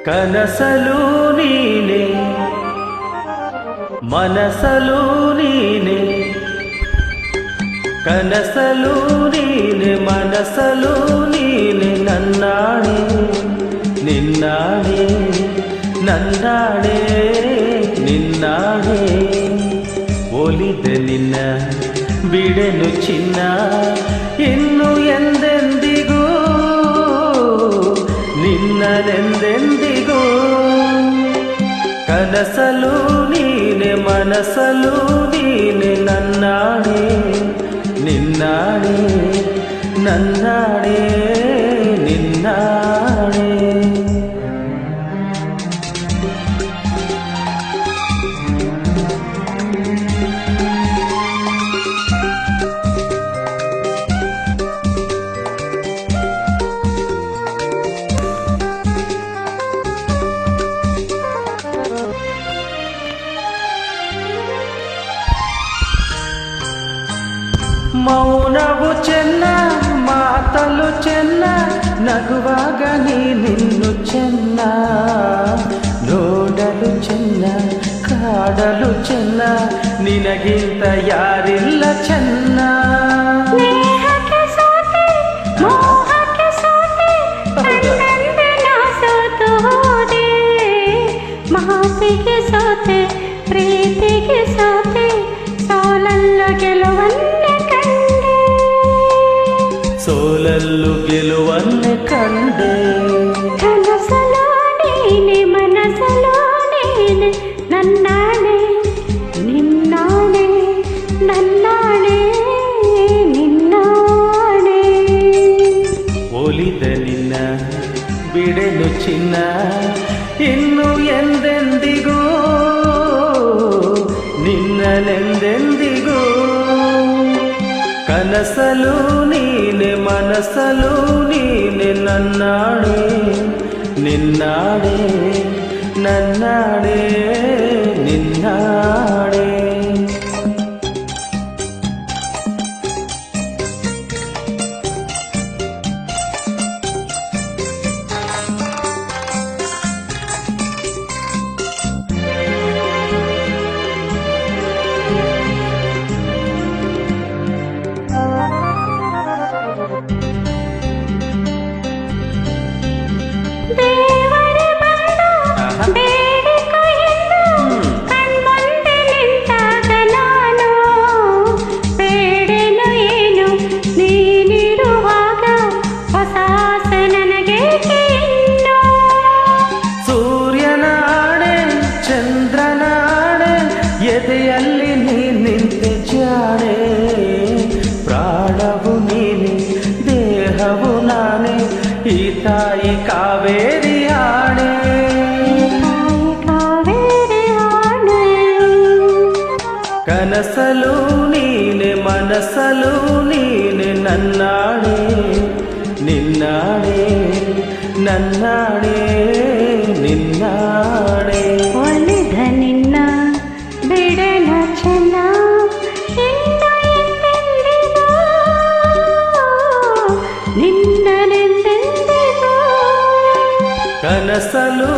ಕನಸಲು ನೀನೆ ಮನಸಲು ನೀನೆ ಕನಸಲು ನೀನೆ ಮನಸಲು ನೀನೆ ನನ್ನಾಣೆ ನಿನ್ನಾಣೆ ನನ್ನಾಣೆ ನಿನ್ನಾಣೆ ಒಲಿದೆ ನಿನ್ನ ಬಿಡೆನು ಚಿನ್ನ ಇನ್ನು ಎಂದೆಂದಿಗೂ ನಿನ್ನನೆಂದೆಂದಿಗೂ ಕನಸಲು ನೀನೆ ಮನಸಲು ನೀನೆ ನನ್ನಾಣೆ ನಿನ್ನಾಣೆ ನನ್ನಾಣೆ ನಿನ್ನಾಣೆ ಮೌನವು ಚೆನ್ನ ಮಾತಲು ಚೆನ್ನ ನಗುವಾಗ ನೀನಿನ್ನು ಚೆನ್ನ ನೋಡಲು ಚೆನ್ನ ಕಾಡಲು ಚೆನ್ನ ನಿನಗಿಂತ ಯಾರಿಲ್ಲ ಚೆನ್ನ ಮಾತಿಗೆ ಸೋತೆ ಪ್ರೀತಿಗೆ ಸೋತೆ ಸೋಲಲ್ಲ ಗೆಲುವನ್ನೇ ಕಂಡೆ ಸೋಲಲ್ಲು ಗೆಲುವನ್ನೇ ಕಂಡೆ ಕನಸಲು ನೀನೆ ಮನಸಲು ನೀನೆ ನನ್ನಾಣೆ ನಿನ್ನಾಣೆ ನನ್ನಾಣೆ ನಿನ್ನಾಣೆ ಒಲಿದ ನಿನ್ನ ಬಿಡೆನು ಚಿನ್ನ ಇನ್ನು ಎಂದೆಂದಿಗೂ ನಿನ್ನನೆಂದೆಂದಿಗೂ ಕನಸಲು ನೀನೆ ಮನಸಲು ನೀನೆ ನನ್ನಾಣೆ ನಿನ್ನಾಣೆ ನನ್ನಾಣೆ ನಿನ್ನಾಣೆ ಎದೆಯಲ್ಲಿ ನೀ ನಿಂತೆ ಜಾಣೆ ಪ್ರಾಣವು ನೀನೆ ದೇಹವು ನಾನೇ ಈ ತಾಯಿ ಕಾವೇರಿ ಆಣೆ ಕನಸಲು ನೀನೆ ಮನಸಲು ನೀನೆ ನನ್ನಾಣೆ ನಿನ್ನಾಣೆ ನನ್ನಾಣೆ ನಿನ್ನಾಣೆ ಒಲಿದ ನಿನ್ನ ಬಿಡಲ ಚೆನ್ನ ನಿನ್ನನೆಂದೆಂದಿಗೂ ಕನಸಲು